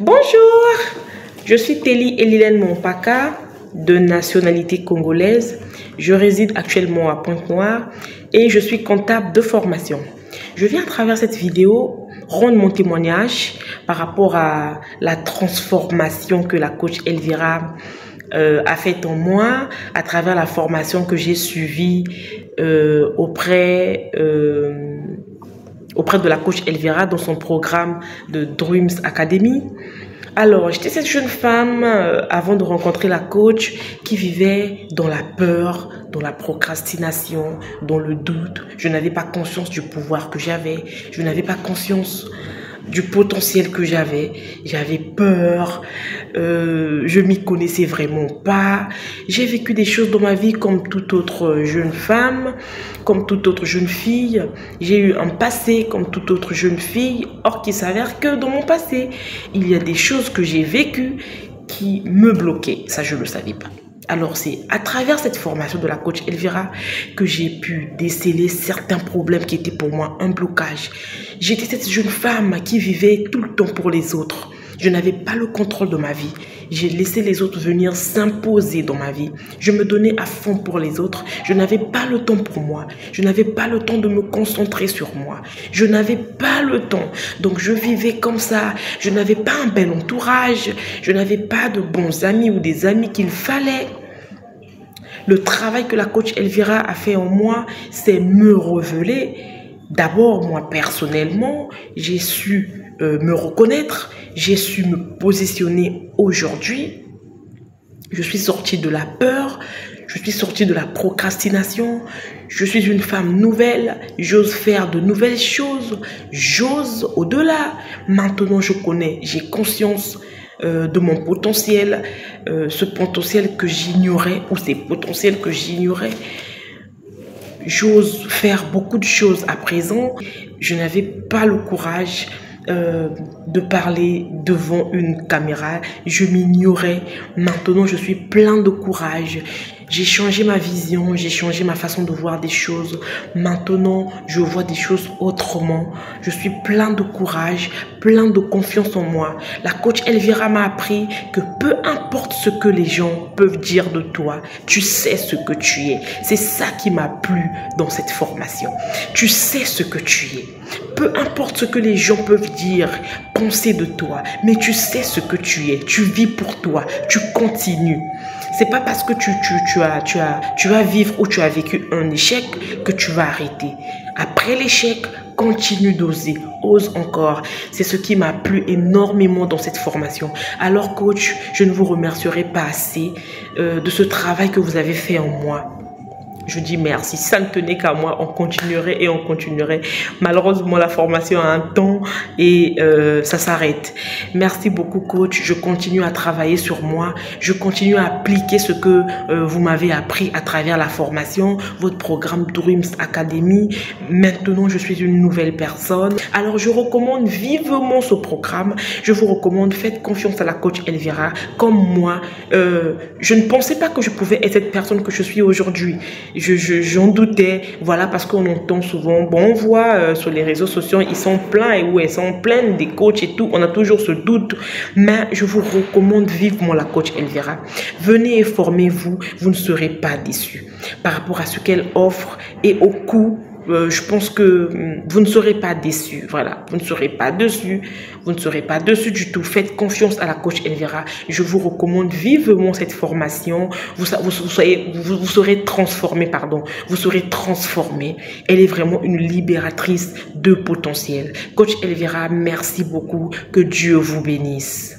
Bonjour, je suis Telly Elilène Mompaka, de nationalité congolaise. Je réside actuellement à Pointe-Noire et je suis comptable de formation. Je viens à travers cette vidéo rendre mon témoignage par rapport à la transformation que la coach Elvira a faite en moi à travers la formation que j'ai suivie auprès de la coach Elvira dans son programme de Dreams Academy. Alors, j'étais cette jeune femme avant de rencontrer la coach qui vivait dans la peur, dans la procrastination, dans le doute. Je n'avais pas conscience du pouvoir que j'avais. Je n'avais pas conscience du potentiel que j'avais. J'avais peur, je m'y connaissais vraiment pas. J'ai vécu des choses dans ma vie comme toute autre jeune femme, comme toute autre jeune fille. J'ai eu un passé comme toute autre jeune fille. Or, qu'il s'avère que dans mon passé, il y a des choses que j'ai vécues qui me bloquaient. Ça, je ne le savais pas. Alors, c'est à travers cette formation de la coach Elvira que j'ai pu déceler certains problèmes qui étaient pour moi un blocage. J'étais cette jeune femme qui vivait tout le temps pour les autres. Je n'avais pas le contrôle de ma vie. J'ai laissé les autres venir s'imposer dans ma vie. Je me donnais à fond pour les autres. Je n'avais pas le temps pour moi. Je n'avais pas le temps de me concentrer sur moi. Je n'avais pas le temps. Donc, je vivais comme ça. Je n'avais pas un bel entourage. Je n'avais pas de bons amis ou des amis qu'il fallait. Le travail que la coach Elvira a fait en moi, c'est me révéler. D'abord, moi, personnellement, j'ai su me reconnaître. J'ai su me positionner aujourd'hui. Je suis sortie de la peur. Je suis sortie de la procrastination. Je suis une femme nouvelle. J'ose faire de nouvelles choses. J'ose au-delà. Maintenant, je connais. J'ai conscience de mon potentiel. Ce potentiel que j'ignorais ou ces potentiels que j'ignorais. J'ose faire beaucoup de choses à présent. Je n'avais pas le courage de parler devant une caméra. Je m'ignorais. Maintenant, je suis plein de courage. J'ai changé ma vision, j'ai changé ma façon de voir des choses. Maintenant, je vois des choses autrement. Je suis plein de courage, plein de confiance en moi. La coach Elvira m'a appris que peu importe ce que les gens peuvent dire de toi, tu sais ce que tu es. C'est ça qui m'a plu dans cette formation. Tu sais ce que tu es. Peu importe ce que les gens peuvent dire, penser de toi, mais tu sais ce que tu es. Tu vis pour toi, tu continues. C'est pas parce que tu vas vivre ou tu as vécu un échec que tu vas arrêter. Après l'échec, continue d'oser, ose encore. C'est ce qui m'a plu énormément dans cette formation. Alors coach, je ne vous remercierai pas assez de ce travail que vous avez fait en moi. Je dis merci. Si ça ne tenait qu'à moi, on continuerait et on continuerait. Malheureusement, la formation a un temps et ça s'arrête. Merci beaucoup, coach. Je continue à travailler sur moi. Je continue à appliquer ce que vous m'avez appris à travers la formation, votre programme Dreams Academy. Maintenant, je suis une nouvelle personne. Alors, je recommande vivement ce programme. Je vous recommande, faites confiance à la coach Elvira. Comme moi, je ne pensais pas que je pouvais être cette personne que je suis aujourd'hui. J'en doutais, voilà, parce qu'on entend souvent, bon, on voit sur les réseaux sociaux, ils sont pleins et où elles sont pleines des coachs et tout, on a toujours ce doute, mais je vous recommande vivement la coach Elvira. Venez et formez-vous, vous ne serez pas déçus par rapport à ce qu'elle offre et au coût. Je pense que vous ne serez pas déçus. Voilà, vous ne serez pas déçus. Vous ne serez pas déçus du tout. Faites confiance à la coach Elvira. Je vous recommande vivement cette formation. Vous serez transformé, pardon. Vous serez transformé. Elle est vraiment une libératrice de potentiel. Coach Elvira, merci beaucoup. Que Dieu vous bénisse.